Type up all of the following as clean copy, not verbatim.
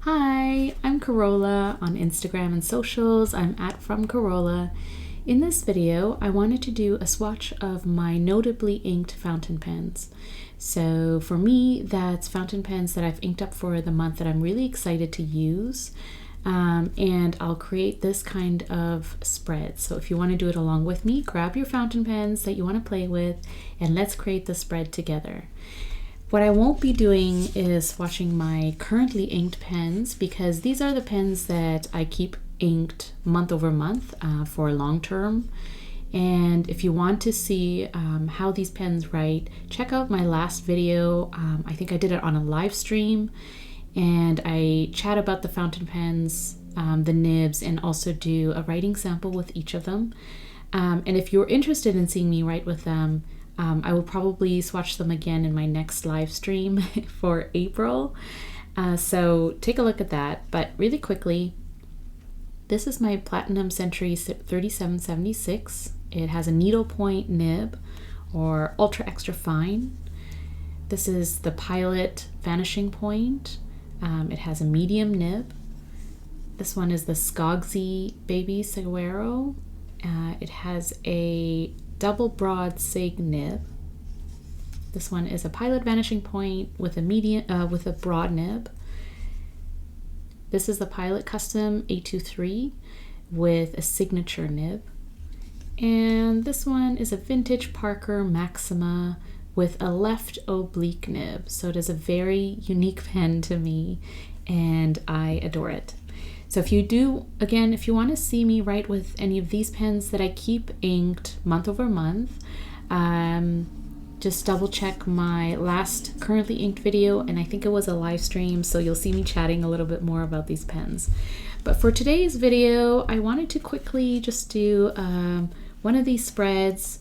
Hi, I'm Corolla on Instagram and socials. I'm at From Corolla. In this video, I wanted to do a swatch of my notably inked fountain pens. So for me, that's fountain pens that I've inked up for the month that I'm really excited to use. And I'll create this kind of spread. So if you want to do it along with me, grab your fountain pens that you want to play with and let's create the spread together. What I won't be doing is swatching my currently inked pens because these are the pens that I keep inked month over month for long term. And if you want to see how these pens write, check out my last video. I think I did it on a live stream and I chat about the fountain pens, the nibs, and also do a writing sample with each of them. And if you're interested in seeing me write with them, I will probably swatch them again in my next live stream for April. So take a look at that. But really quickly, this is my Platinum Century 3776. It has a needlepoint nib or ultra extra fine. This is the Pilot Vanishing Point. It has a medium nib. This one is the Skogsy Baby Saguaro. It has a double broad sig nib. This one is a Pilot Vanishing Point with a broad nib. This is the Pilot Custom 823 with a signature nib. And this one is a Vintage Parker Maxima with a left oblique nib. So it is a very unique pen to me and I adore it. So if you want to see me write with any of these pens that I keep inked month over month, just double check my last currently inked video, and I think it was a live stream, so you'll see me chatting a little bit more about these pens. But for today's video, I wanted to quickly just do one of these spreads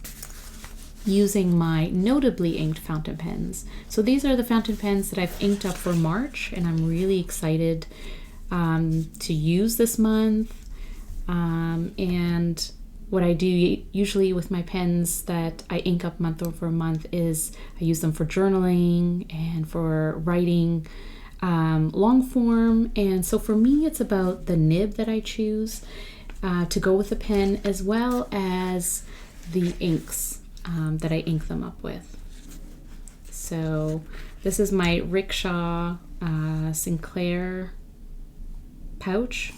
using my notably inked fountain pens. So these are the fountain pens that I've inked up for March, and I'm really excited to use this month. And what I do usually with my pens that I ink up month over month is I use them for journaling and for writing long form. And so for me, it's about the nib that I choose to go with the pen, as well as the inks that I ink them up with. So this is my Rickshaw Sinclair pouch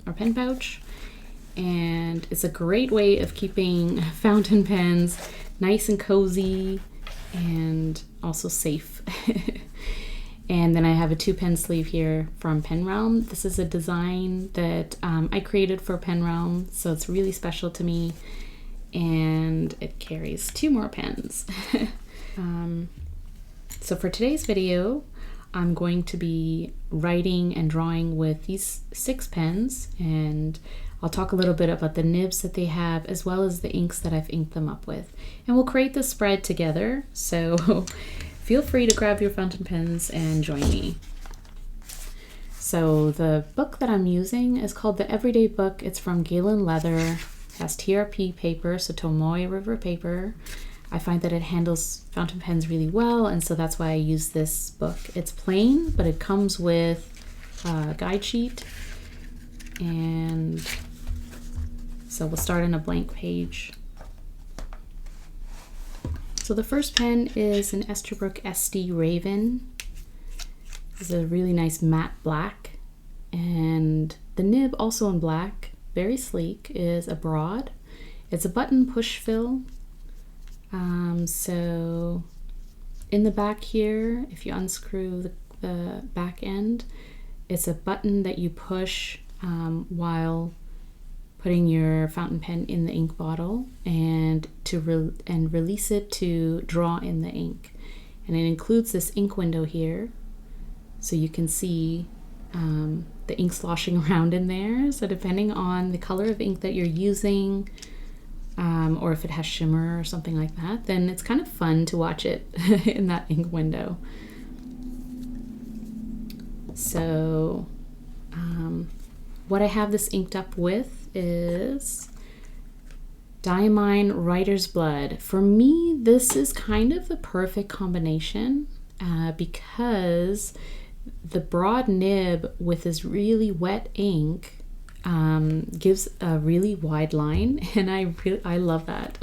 or pen pouch, and it's a great way of keeping fountain pens nice and cozy and also safe. And then I have a 2-pen sleeve here from Pen Realm. This is a design that I created for Pen Realm, so it's really special to me, and it carries 2 more pens. So for today's video, I'm going to be writing and drawing with these 6 pens, and I'll talk a little bit about the nibs that they have, as well as the inks that I've inked them up with. And we'll create this spread together, so feel free to grab your fountain pens and join me. So the book that I'm using is called the Everyday Book. It's from Galen Leather. It has TRP paper, so Tomoe River Paper. I find that it handles fountain pens really well, and so that's why I use this book. It's plain, but it comes with a guide sheet. And so we'll start on a blank page. So the first pen is an Esterbrook Estie Raven. This is a really nice matte black. And the nib, also in black, very sleek, is a broad. It's a button push fill. So in the back here, if you unscrew the back end, it's a button that you push while putting your fountain pen in the ink bottle, and release it to draw in the ink. And it includes this ink window here, so you can see the ink sloshing around in there. So depending on the color of ink that you're using, or if it has shimmer or something like that, then it's kind of fun to watch it in that ink window. So what I have this inked up with is Diamine Writer's Blood. For me, this is kind of the perfect combination because the broad nib with this really wet ink gives a really wide line, and I love that.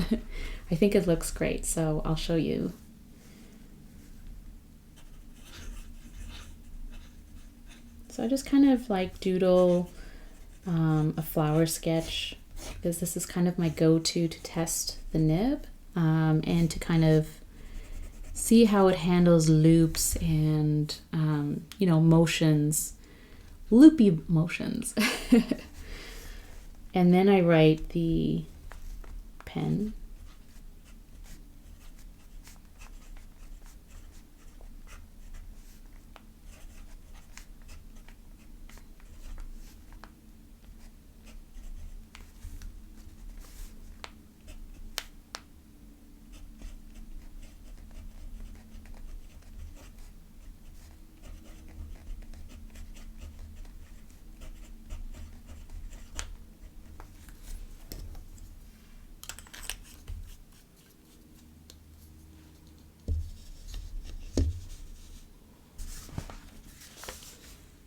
I think it looks great, so I'll show you. So I just kind of like doodle a flower sketch, because this is kind of my go-to to test the nib and to kind of see how it handles loops and you know, motions, loopy motions. And then I write the pen.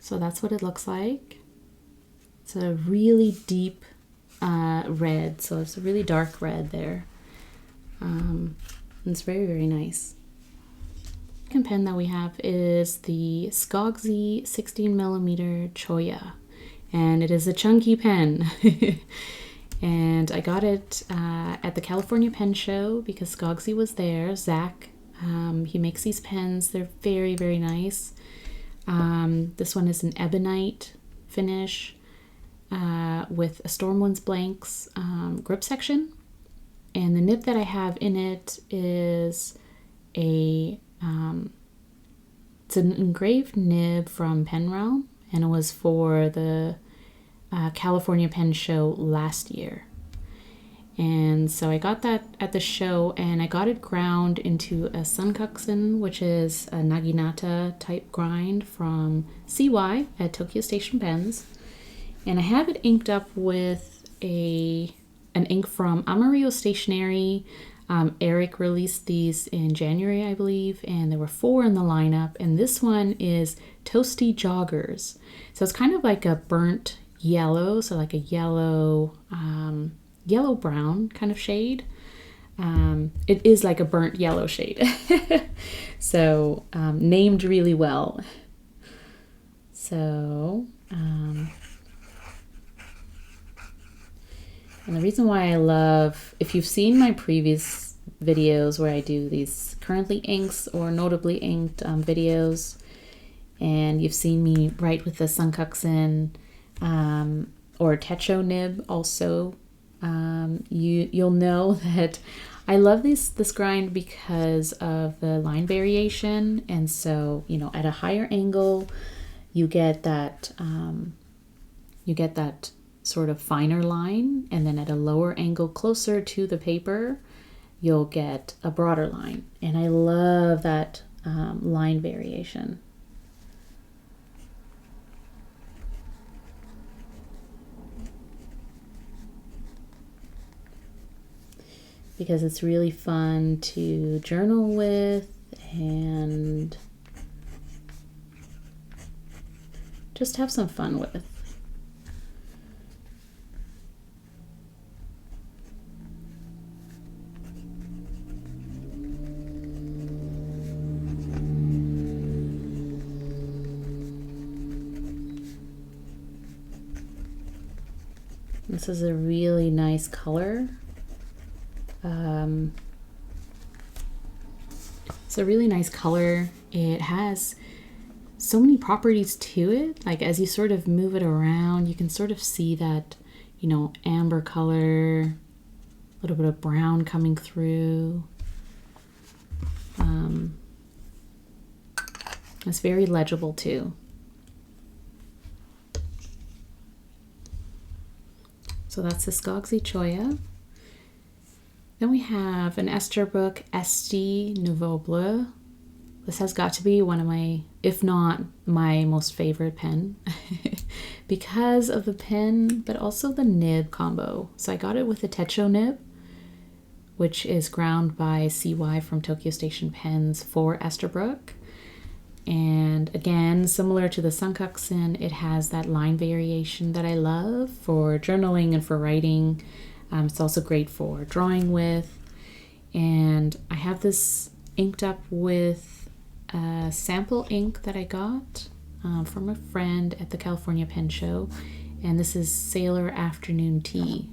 So that's what it looks like. It's a really deep red, so it's a really dark red there. It's very, very nice. The second pen that we have is the Skogsy 16mm Cholla, and it is a chunky pen. And I got it at the California Pen Show because Skogsy was there. Zach, he makes these pens. They're very, very nice. This one is an ebonite finish with a Stormwinds Blanks grip section, and the nib that I have in it is it's an engraved nib from Pen Realm, and it was for the California Pen Show last year. And so I got that at the show, and I got it ground into a Sankakusen, which is a naginata type grind from CY at Tokyo Station Pens. And I have it inked up with an ink from Amarillo Stationery. Eric released these in January, I believe, and there were 4 in the lineup. And this one is Toasty Joggers. So it's kind of like a burnt yellow, so like a yellow brown kind of shade. It is like a burnt yellow shade. So named really well. So and the reason why I love, if you've seen my previous videos where I do these currently inks or notably inked videos, and you've seen me write with the Sankakusen or Techo nib also, you'll know that I love this grind because of the line variation. And so, you know, at a higher angle you get that sort of finer line, and then at a lower angle closer to the paper you'll get a broader line, and I love that line variation. Because it's really fun to journal with and just have some fun with. This is a really nice color. It's a really nice color. It has so many properties to it. Like as you sort of move it around, you can sort of see that, you know, amber color, a little bit of brown coming through. It's very legible too. So that's the Skogsy Cholla. Then we have an Esterbrook Estie Nouveau Bleu. This has got to be one of my, if not my most favorite pen because of the pen, but also the nib combo. So I got it with the Techo nib, which is ground by CY from Tokyo Station Pens for Esterbrook. And again, similar to the Sankakusen, it has that line variation that I love for journaling and for writing. It's also great for drawing with. And I have this inked up with a sample ink that I got from a friend at the California Pen Show. And this is Sailor Afternoon Tea.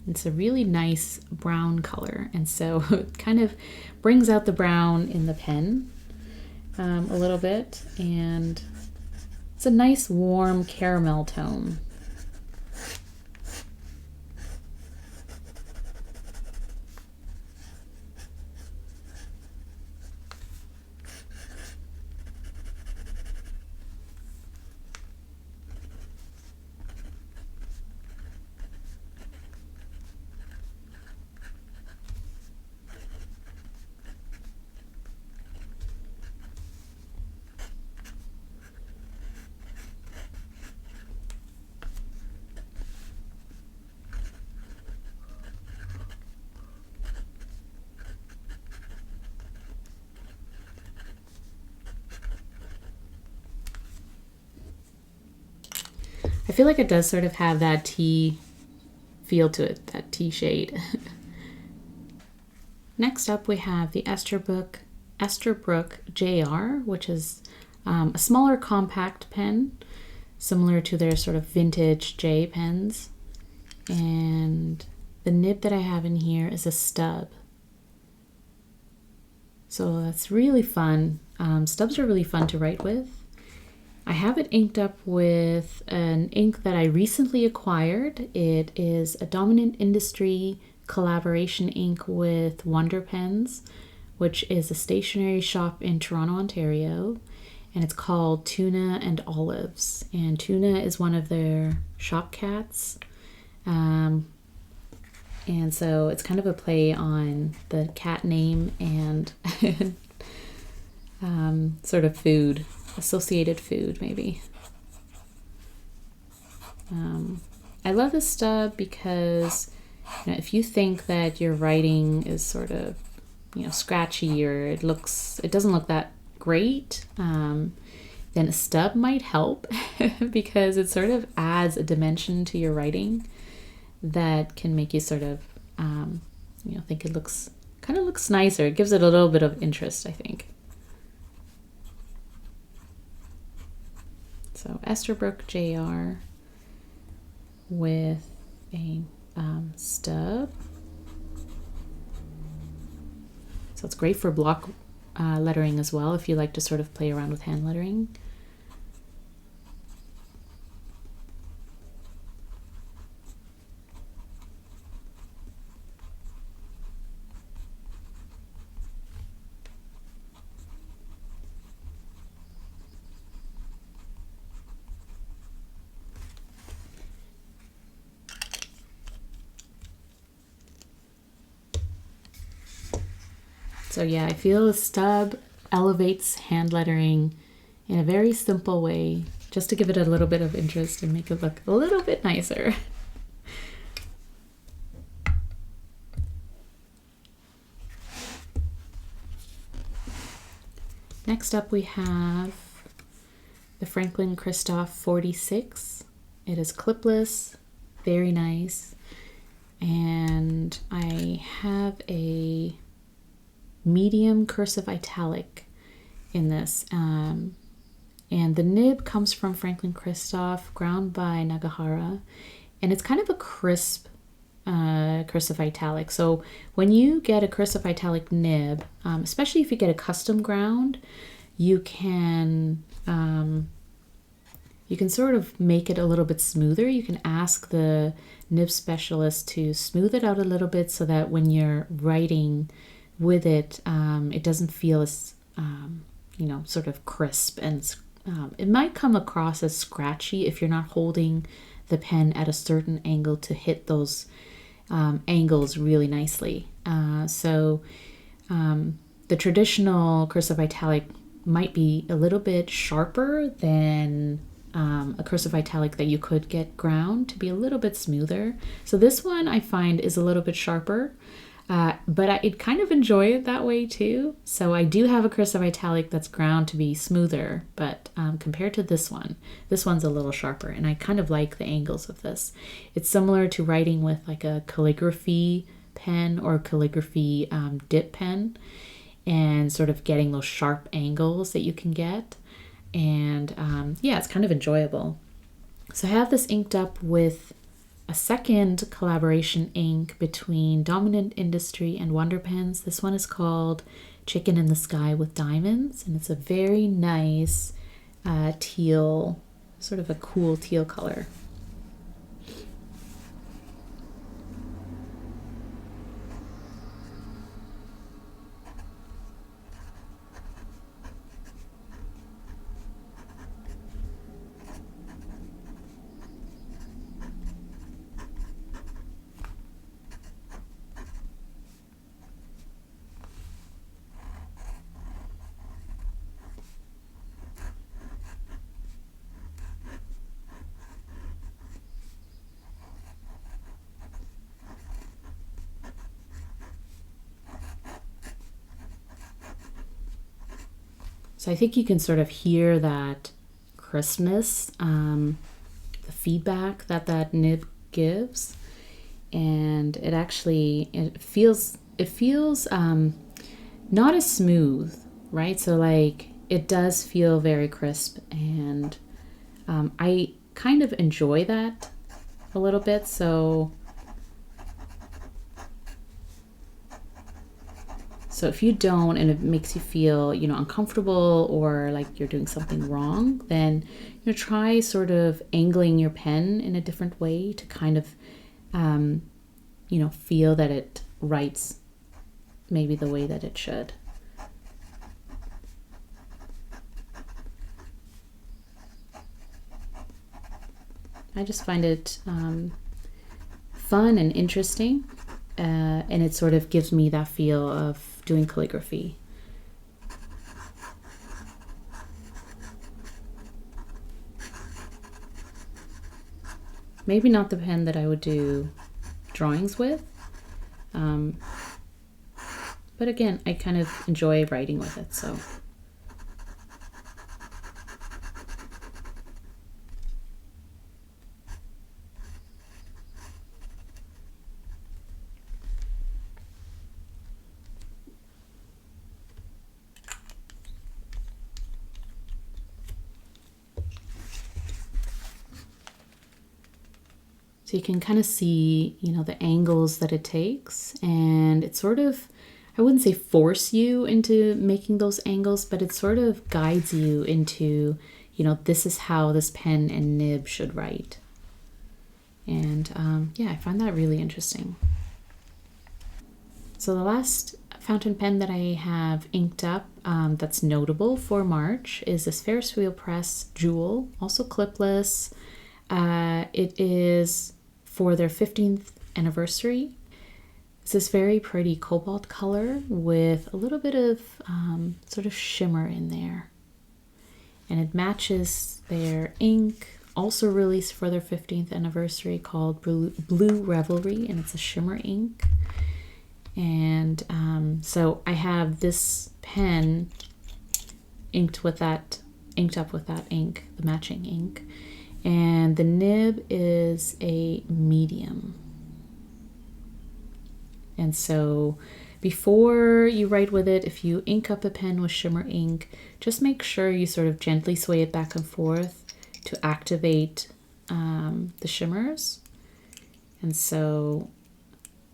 It's a really nice brown color, and so it kind of brings out the brown in the pen a little bit, and it's a nice warm caramel tone. I feel like it does sort of have that tea feel to it, that tea shade. Next up we have the Esterbrook JR, which is a smaller compact pen, similar to their sort of vintage J pens. And the nib that I have in here is a Stub. So that's really fun. Stubs are really fun to write with. I have it inked up with an ink that I recently acquired. It is a Dominant Industry collaboration ink with Wonder Pens, which is a stationery shop in Toronto, Ontario, and it's called Tuna and Olives. And Tuna is one of their shop cats. And so it's kind of a play on the cat name and sort of food. Associated food, maybe. I love this stub because if you think that your writing is sort of scratchy, or it doesn't look that great, then a stub might help because it sort of adds a dimension to your writing that can make you sort of think it looks nicer. It gives it a little bit of interest, I think. So Esterbrook JR with a stub. So it's great for block lettering as well, if you like to sort of play around with hand lettering. So yeah, I feel the stub elevates hand lettering in a very simple way, just to give it a little bit of interest and make it look a little bit nicer. Next up we have the Franklin-Christoph 46. It is clipless, very nice, and I have a medium cursive italic in this, and the nib comes from Franklin-Christoph, ground by Nagahara, and it's kind of a crisp cursive italic. So when you get a cursive italic nib, especially if you get a custom ground, you can sort of make it a little bit smoother. You can ask the nib specialist to smooth it out a little bit so that when you're writing with it, it doesn't feel as sort of crisp, and it might come across as scratchy if you're not holding the pen at a certain angle to hit those angles really nicely. So the traditional cursive italic might be a little bit sharper than a cursive italic that you could get ground to be a little bit smoother. So this one I find is a little bit sharper. But I kind of enjoy it that way too. So I do have a Cursive Italic that's ground to be smoother, but compared to this one's a little sharper, and I kind of like the angles of this. It's similar to writing with like a calligraphy pen or calligraphy dip pen, and sort of getting those sharp angles that you can get. And yeah, it's kind of enjoyable. So I have this inked up with a second collaboration ink between Dominant Industry and Wonder Pens. This one is called Chicken in the Sky with Diamonds, and it's a very nice teal, sort of a cool teal color. So I think you can sort of hear that crispness, the feedback that that nib gives, and it feels not as smooth, right? So like it does feel very crisp, and I kind of enjoy that a little bit. So if you don't, and it makes you feel, uncomfortable or like you're doing something wrong, then try sort of angling your pen in a different way to kind of, feel that it writes maybe the way that it should. I just find it fun and interesting, and it sort of gives me that feel of doing calligraphy. Maybe not the pen that I would do drawings with, but again, I kind of enjoy writing with it, so. So you can kind of see, the angles that it takes, and it sort of, I wouldn't say force you into making those angles, but it sort of guides you into, this is how this pen and nib should write. And yeah, I find that really interesting. So the last fountain pen that I have inked up that's notable for March is this Ferris Wheel Press Joule, also clipless. It is for their 15th anniversary. It's this very pretty cobalt color with a little bit of sort of shimmer in there. And it matches their ink, also released for their 15th anniversary, called Bleu Revelry, and it's a shimmer ink. And so I have this pen inked up with that ink, the matching ink. And the nib is a medium. And so before you write with it, if you ink up a pen with shimmer ink, just make sure you sort of gently sway it back and forth to activate the shimmers. And so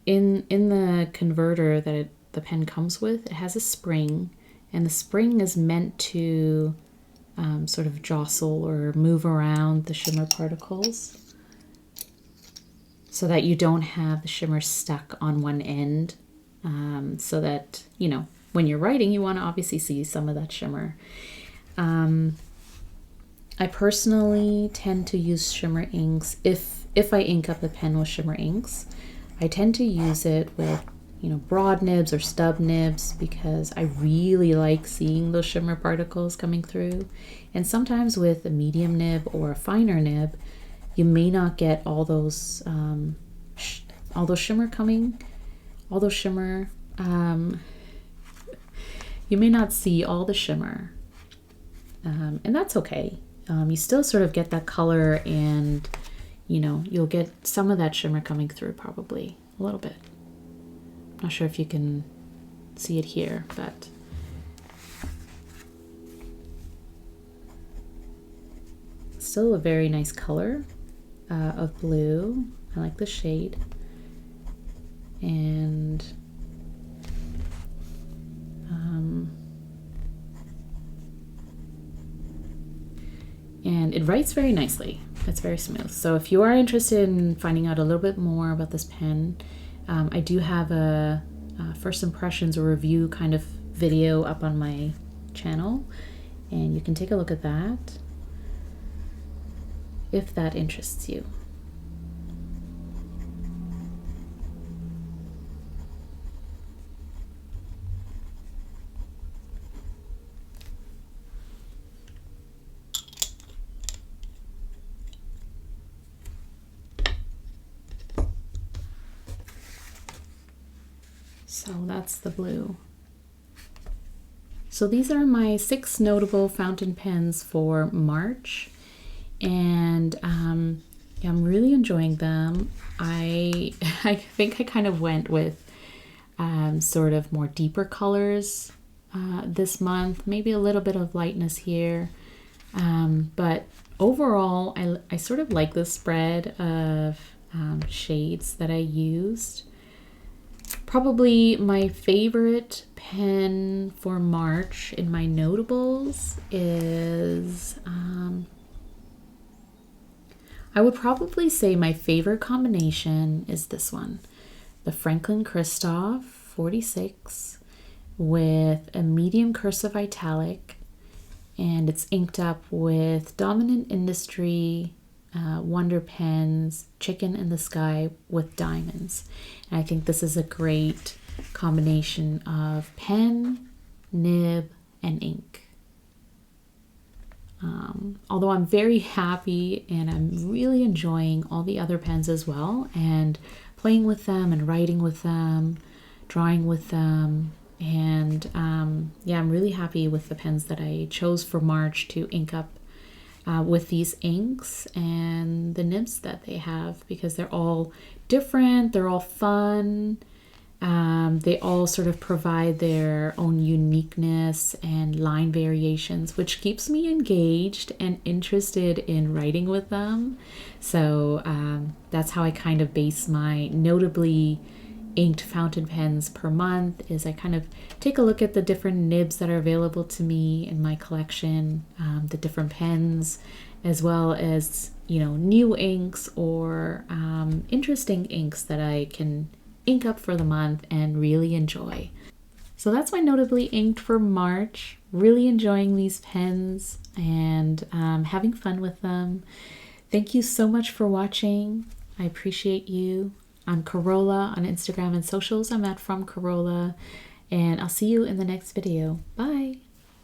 in the converter that the pen comes with, it has a spring, and the spring is meant to sort of jostle or move around the shimmer particles so that you don't have the shimmer stuck on one end, so that, when you're writing, you want to obviously see some of that shimmer. I personally tend to use shimmer inks. If I ink up a pen with shimmer inks, I tend to use it with broad nibs or stub nibs, because I really like seeing those shimmer particles coming through. And sometimes with a medium nib or a finer nib, you may not get all those shimmer coming although shimmer, you may not see all the shimmer, and that's okay. You still sort of get that color, and you know, you'll get some of that shimmer coming through, probably a little bit. I'm not sure if you can see it here, but still a very nice color of blue. I like the shade. And it writes very nicely. It's very smooth. So if you are interested in finding out a little bit more about this pen, I do have a first impressions or review kind of video up on my channel, and you can take a look at that if that interests you. So that's the blue. So these are my 6 notable fountain pens for March, and I'm really enjoying them. I think I kind of went with sort of more deeper colors this month, maybe a little bit of lightness here, but overall I sort of like the spread of shades that I used. Probably my favorite pen for March in my notables is, I would probably say my favorite combination is this one, the Franklin-Christoph 46 with a medium cursive italic, and it's inked up with Dominant Industry Wonder Pens Chicken in the Sky with diamonds. And I think this is a great combination of pen, nib, and ink. Although I'm very happy and I'm really enjoying all the other pens as well, and playing with them and writing with them, drawing with them, and yeah, I'm really happy with the pens that I chose for March to ink up with these inks and the nibs that they have, because they're all different, they're all fun, they all sort of provide their own uniqueness and line variations, which keeps me engaged and interested in writing with them. So that's how I kind of base my notably inked fountain pens per month, is I kind of take a look at the different nibs that are available to me in my collection, the different pens, as well as, you know, new inks or interesting inks that I can ink up for the month and really enjoy. So that's my notably inked for March. Really enjoying these pens and having fun with them. Thank you so much for watching. I appreciate you. I'm Corolla on Instagram and socials. I'm at From Corolla, and I'll see you in the next video. Bye.